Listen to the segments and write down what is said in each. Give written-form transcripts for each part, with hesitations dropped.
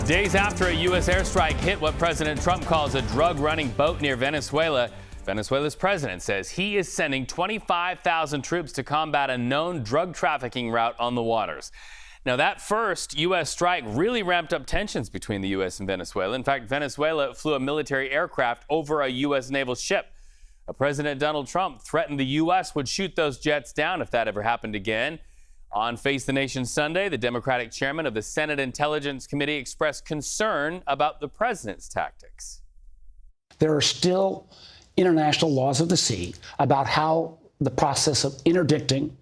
Days after a U.S. airstrike hit what President Trump calls a drug-running boat near Venezuela, Venezuela's president says he is sending 25,000 troops to combat a known drug trafficking route on the waters. Now, that first U.S. strike really ramped up tensions between the U.S. and Venezuela. In fact, Venezuela flew a military aircraft over a U.S. naval ship. President Donald Trump threatened the U.S. would shoot those jets down if that ever happened again. On Face the Nation Sunday, the Democratic chairman of the Senate Intelligence Committee expressed concern about the president's tactics. There are still international laws of the sea about how the process of interdicting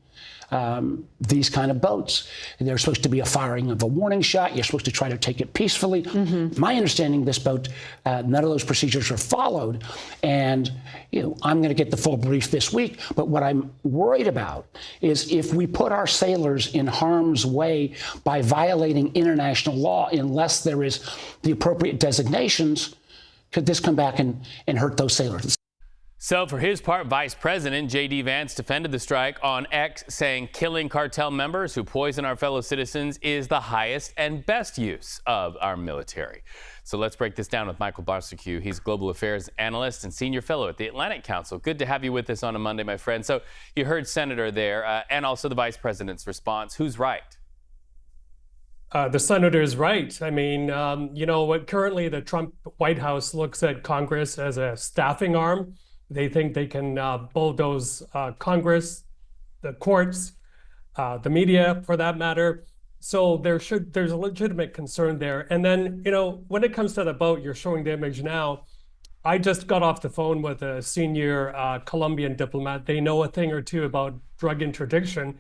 these kind of boats. There's supposed to be a firing of a warning shot. You're supposed to try to take it peacefully. My understanding, this boat, none of those procedures are followed. And, I'm going to get the full brief this week. But what I'm worried about is if we put our sailors in harm's way by violating international law, unless there is the appropriate designations, could this come back and hurt those sailors? So for his part, Vice President J.D. Vance defended the strike on X, saying killing cartel members who poison our fellow citizens is the highest and best use of our military. So let's break this down with Michael Bociurkiw. He's global affairs analyst and senior fellow at the Atlantic Council. Good to have you with us on a Monday, my friend. So you heard Senator there and also the Vice President's response. Who's right? The senator is right. I mean, currently the Trump White House looks at Congress as a staffing arm. They think they can bulldoze Congress, the courts, the media, for that matter. So there's a legitimate concern there. And then, when it comes to the boat, you're showing the image now. I just got off the phone with a senior Colombian diplomat. They know a thing or two about drug interdiction.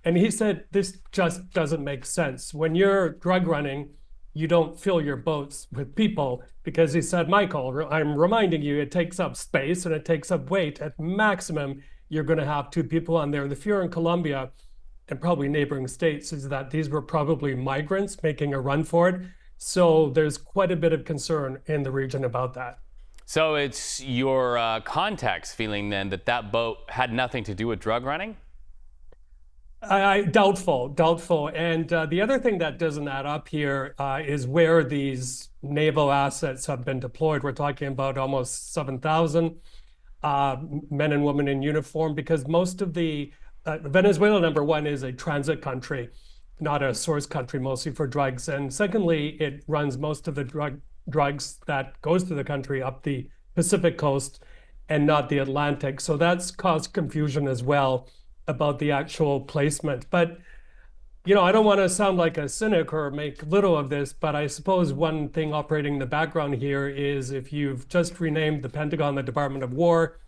And he said, this just doesn't make sense. When you're drug running, you don't fill your boats with people, because he said, Michael, I'm reminding you, it takes up space and it takes up weight. At maximum, you're going to have 2 people on there. The fear in Colombia and probably neighboring states is that these were probably migrants making a run for it. So there's quite a bit of concern in the region about that. So it's your contacts feeling then that boat had nothing to do with drug running? Doubtful. And the other thing that doesn't add up here is where these naval assets have been deployed. We're talking about almost 7,000 men and women in uniform, because most of the Venezuela, number one, is a transit country, not a source country, mostly for drugs. And secondly, it runs most of the drugs that goes to the country up the Pacific coast and not the Atlantic. So that's caused confusion as well about the actual placement. But, I don't want to sound like a cynic or make little of this, but I suppose one thing operating in the background here is if you've just renamed the Pentagon the Department of War,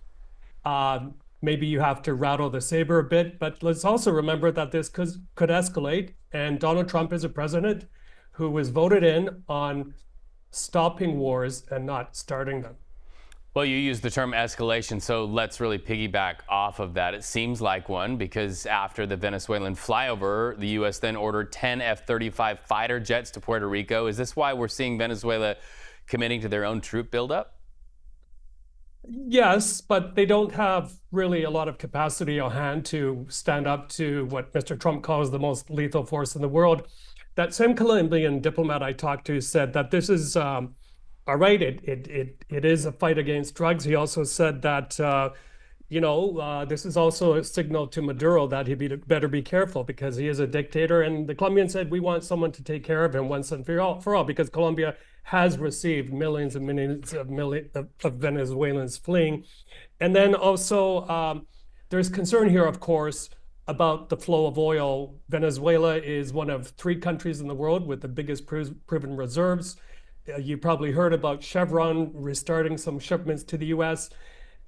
maybe you have to rattle the saber a bit. But let's also remember that this could escalate. And Donald Trump is a president who was voted in on stopping wars and not starting them. Well, you used the term escalation, so let's really piggyback off of that. It seems like one, because after the Venezuelan flyover, the U.S. then ordered 10 F-35 fighter jets to Puerto Rico. Is this why we're seeing Venezuela committing to their own troop buildup? Yes, but they don't have really a lot of capacity on hand to stand up to what Mr. Trump calls the most lethal force in the world. That same Colombian diplomat I talked to said that this is all right, it is a fight against drugs. He also said that, this is also a signal to Maduro that he better be careful, because he is a dictator. And the Colombian said, we want someone to take care of him once and for all, because Colombia has received millions and millions of Venezuelans fleeing. And then also there's concern here, of course, about the flow of oil. Venezuela is one of 3 countries in the world with the biggest proven reserves. You probably heard about Chevron restarting some shipments to the U.S.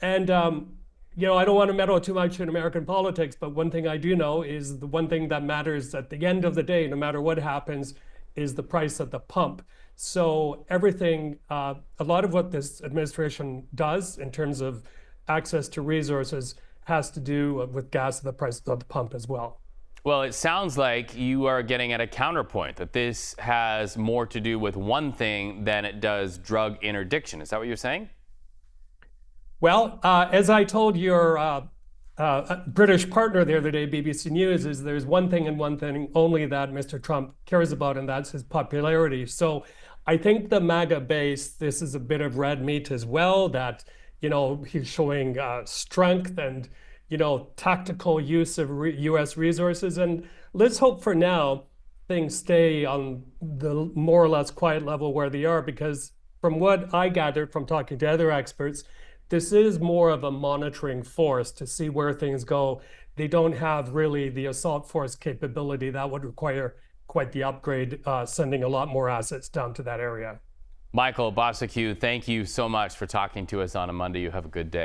And, I don't want to meddle too much in American politics, but one thing I do know is the one thing that matters at the end of the day, no matter what happens, is the price at the pump. So everything, a lot of what this administration does in terms of access to resources has to do with gas at the price of the pump as well. Well, it sounds like you are getting at a counterpoint, that this has more to do with one thing than it does drug interdiction. Is that what you're saying? Well, as I told your a British partner the other day, BBC News, is there's one thing and one thing only that Mr. Trump cares about, and that's his popularity. So I think the MAGA base, this is a bit of red meat as well, that, he's showing strength and, tactical use of U.S. resources. And let's hope for now things stay on the more or less quiet level where they are, because from what I gathered from talking to other experts, this is more of a monitoring force to see where things go. They don't have really the assault force capability that would require quite the upgrade, sending a lot more assets down to that area. Michael Bociurkiw, thank you so much for talking to us on a Monday. You have a good day.